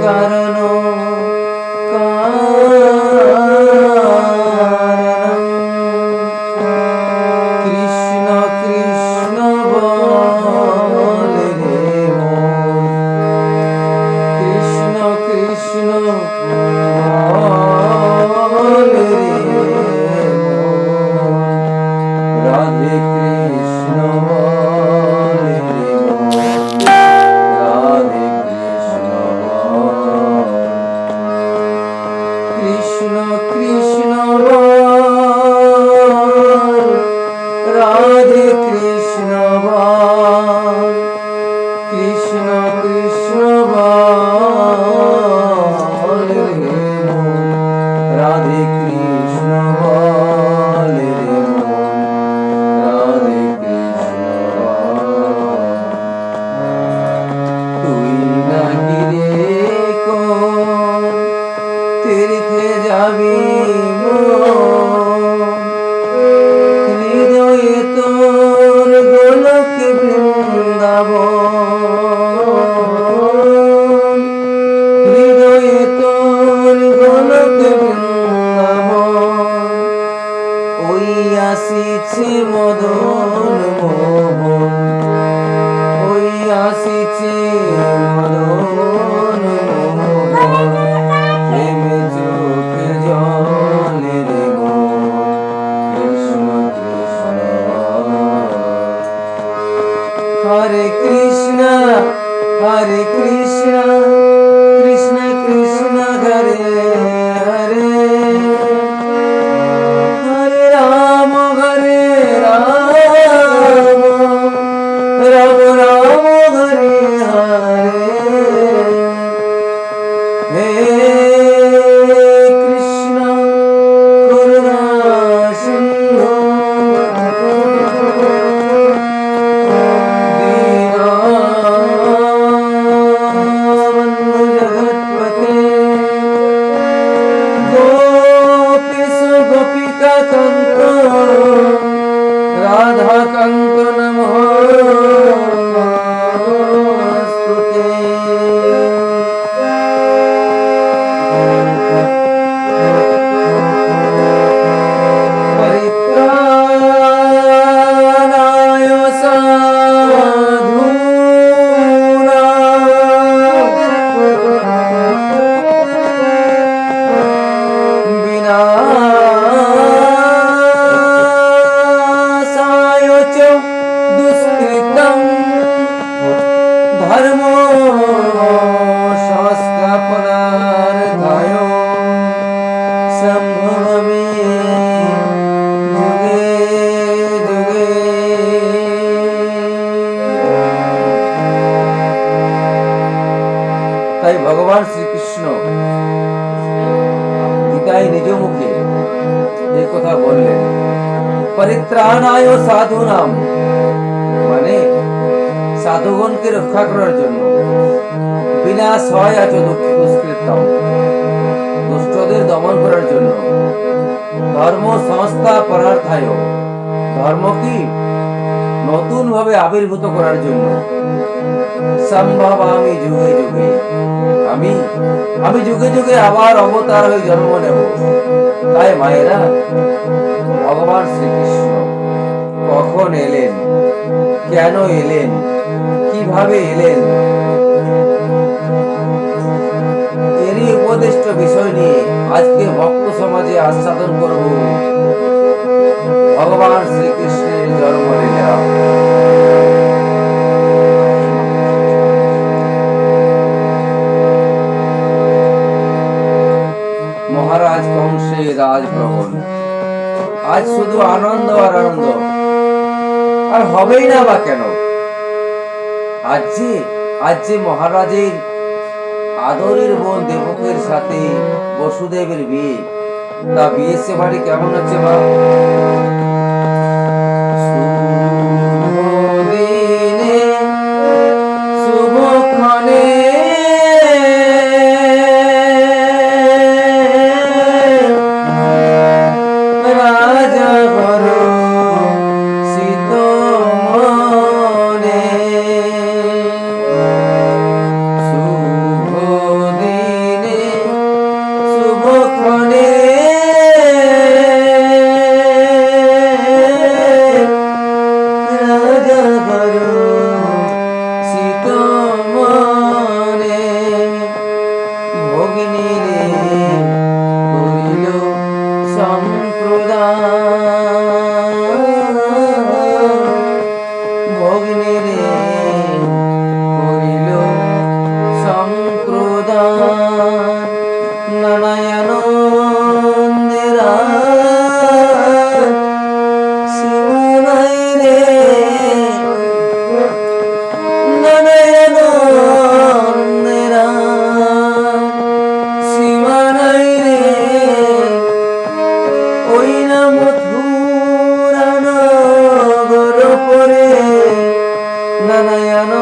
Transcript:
কারণ কৃষ্ণ কৃষ্ণ বলে রে মন, কৃষ্ণ কৃষ্ণ বলে রে মন, রাধে কৃষ্ণ বলে রে মন, রাধে কৃষ্ণ বল, কৃষ্ণ কৃষ্ণ বল, রাধে কৃষ্ণ বল, কৃষ্ণ কৃষ্ণ বল রে মন, রাধে কৃষ্ণ বল রে মন, রাধে কৃষ্ণ বল। তুই নাকি রে কোন তীর্থে যাবি মন, হৃদয়ে তোর গোলক বৃন্দাবন, হৃদয়ে তোর গোলক বৃন্দাবন, ওই আসিছে মদন মোহন, ওই আসিছে মদন মোহন, প্রেমে চোখে জলে রে মন, কৃষ্ণ কৃষ্ণ হরে কৃষ্ণ হরে কৃষ্ণ, কৃষ্ণ কৃষ্ণ হরে হরে, হরে রাম হরে রাম, রাম রাম হরে হরে, হে কৃষ্ণ করুণা সিন্ধু দীনবন্ধু জগৎপতে, গোপীশ গোপিকা কান্ত, রাধা কান্ত নমস্তুতে। পরিত্রাণায় সাধূনাং, বিনাশায় চ দুষ্কৃতং, ধর্ম সংস্থাপনার্থায় সম্ভবামি যুগে যুগে। তাই ভগবান শ্রীকৃষ্ণ গীতায় নিজ মুখে এই কথা বললেন, পরিত্রাণায় সাধূনাম, মানে সাধুগণকে রক্ষা করার জন্য, বিনাশায় চ দুষ্কৃতম, দুষ্টদের দমন করার জন্য, ধর্ম সংস্থাপনার্থায়, ধর্ম কি নতুন ভাবে আবির্ভূত করার জন্য, সম্ভব আমি যুগে যুগে, আমি যুগে যুগে আবার অবতার হয়ে জন্ম নেব। তাই মায়েরা, ভগবান শ্রীকৃষ্ণ কখন এলেন, কেন এলেন, কিভাবে এলেন, এরই উপদিষ্ট বিষয় নিয়ে আজকে ভক্ত সমাজে আস্বাদন করব ভগবান শ্রীকৃষ্ণের জন্মলীলা। মহারাজ কংসের রাজভবন, আজ শুধু আনন্দ আর আনন্দ, আর হবেই না বা কেন? আজ যে মহারাজের আদরের বোন দেবকীর সাথে বসুদেবের বিয়ে, তা বিয়ে সে বাড়ি কেমন হচ্ছে মা? শুভ দিনে শুভক্ষণে রাজা ঘর শীত মনে, শুভ ভগ্নী রে করিল সম্প্রদান, ভগ্নী রে করিল সম্প্রদান। নানায়ন সীমানাই রে, নানায়ন সীমানাই রে, ওই না মথুরা নগর পরে নানায়ন